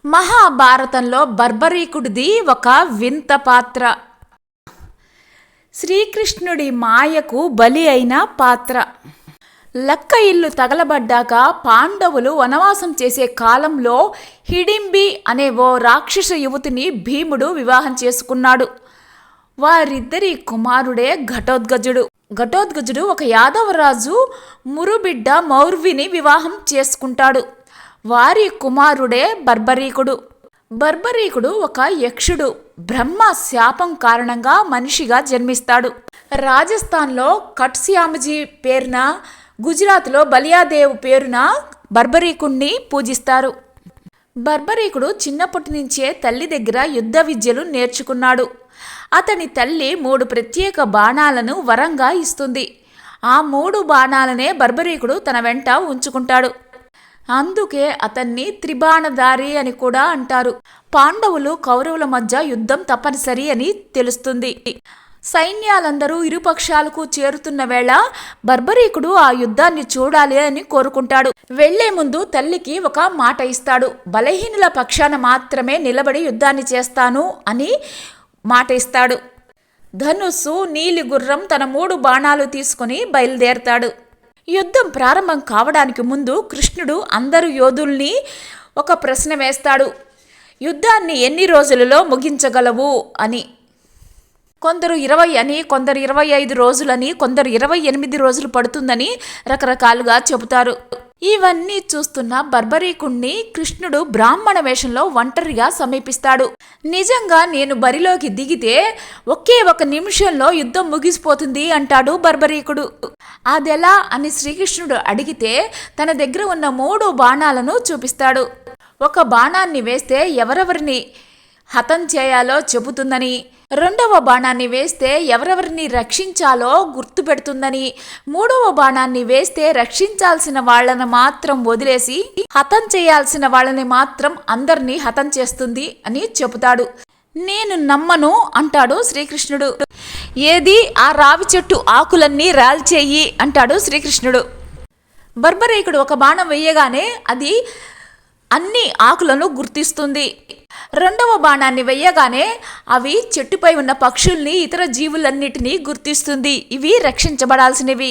మహాభారతంలో బర్బరీకుడిది ఒక వింత పాత్ర. శ్రీకృష్ణుడి మాయకు బలి అయిన పాత్ర. లక్క ఇల్లు తగలబడ్డాక పాండవులు వనవాసం చేసే కాలంలో హిడింబి అనే ఓ రాక్షస యువతిని భీముడు వివాహం చేసుకున్నాడు. వారిద్దరి కుమారుడే ఘటోత్కచుడు. ఘటోత్కచుడు ఒక యాదవరాజు మురుబిడ్డ మౌర్విని వివాహం చేసుకుంటాడు. వారి కుమారుడే బర్బరీకుడు. బర్బరీకుడు ఒక యక్షుడు. బ్రహ్మ శాపం కారణంగా మనిషిగా జన్మిస్తాడు. రాజస్థాన్లో కట్స్యామజీ పేరున, గుజరాత్లో బలియాదేవ్ పేరున బర్బరీకుణ్ణి పూజిస్తారు. బర్బరీకుడు చిన్నప్పటి నుంచే తల్లి దగ్గర యుద్ధ విద్యలు నేర్చుకున్నాడు. అతని తల్లి 3 ప్రత్యేక బాణాలను వరంగా ఇస్తుంది. ఆ 3 బాణాలనే బర్బరీకుడు తన వెంట ఉంచుకుంటాడు. అందుకే అతన్ని త్రిబాణధారి అని కూడా అంటారు. పాండవులు కౌరవుల మధ్య యుద్ధం తప్పనిసరి అని తెలుస్తుంది. సైన్యాలందరూ ఇరుపక్షాలకు చేరుతున్న వేళ బర్బరీకుడు ఆ యుద్ధాన్ని చూడాలి అని కోరుకుంటాడు. వెళ్లే ముందు తల్లికి ఒక మాట ఇస్తాడు. బలహీనుల పక్షాన మాత్రమే నిలబడి యుద్ధాన్ని చేస్తాను అని మాట ఇస్తాడు. ధనుస్సు, నీలి గుర్రం, తన 3 బాణాలు తీసుకుని బయలుదేరతాడు. యుద్ధం ప్రారంభం కావడానికి ముందు కృష్ణుడు అందరు యోధుల్ని ఒక ప్రశ్న వేస్తాడు. యుద్ధాన్ని ఎన్ని రోజులలో ముగించగలవు అని. కొందరు 20 అని, కొందరు 25 రోజులని, కొందరు 28 రోజులు పడుతుందని రకరకాలుగా చెబుతారు. ఇవన్నీ చూస్తున్న బర్బరీకుణ్ణి కృష్ణుడు బ్రాహ్మణ వేషంలో ఒంటరిగా సమీపిస్తాడు. నిజంగా నేను బరిలోకి దిగితే ఒకే 1 నిమిషంలో యుద్ధం ముగిసిపోతుంది అంటాడు బర్బరీకుడు. అదెలా అని శ్రీకృష్ణుడు అడిగితే తన దగ్గర ఉన్న 3 బాణాలను చూపిస్తాడు. ఒక బాణాన్ని వేస్తే ఎవరెవరిని హతం చేయాలో చెబుతుందని, 2వ బాణాన్ని వేస్తే ఎవరెవరిని రక్షించాలో గుర్తు పెడుతుందని, 3వ బాణాన్ని వేస్తే రక్షించాల్సిన వాళ్ళని మాత్రం వదిలేసి హతం చేయాల్సిన వాళ్ళని మాత్రం అందరినీ హతం చేస్తుంది అని చెబుతాడు. నేను నమ్మను అంటాడు శ్రీకృష్ణుడు. ఏది ఆ రావి చెట్టు ఆకులన్నీ రాల్చేయి అంటాడు శ్రీకృష్ణుడు. బర్బరీకుడు ఒక బాణం వేయగానే అది అన్ని ఆకులను గుర్తిస్తుంది. 2వ బాణాన్ని వెయ్యగానే అవి చెట్టుపై ఉన్న పక్షుల్ని, ఇతర జీవులన్నిటినీ గుర్తిస్తుంది. ఇవి రక్షించబడాల్సినవి.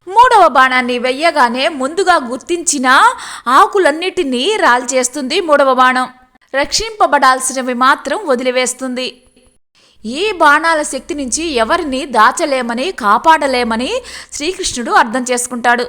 3వ బాణాన్ని వెయ్యగానే ముందుగా గుర్తించిన ఆకులన్నిటినీ రాల్చేస్తుంది 3వ బాణం. రక్షింపబడాల్సినవి మాత్రం వదిలివేస్తుంది. ఈ బాణాల శక్తి నుంచి ఎవరిని దాచలేమని, కాపాడలేమని శ్రీకృష్ణుడు అర్థం చేసుకుంటాడు.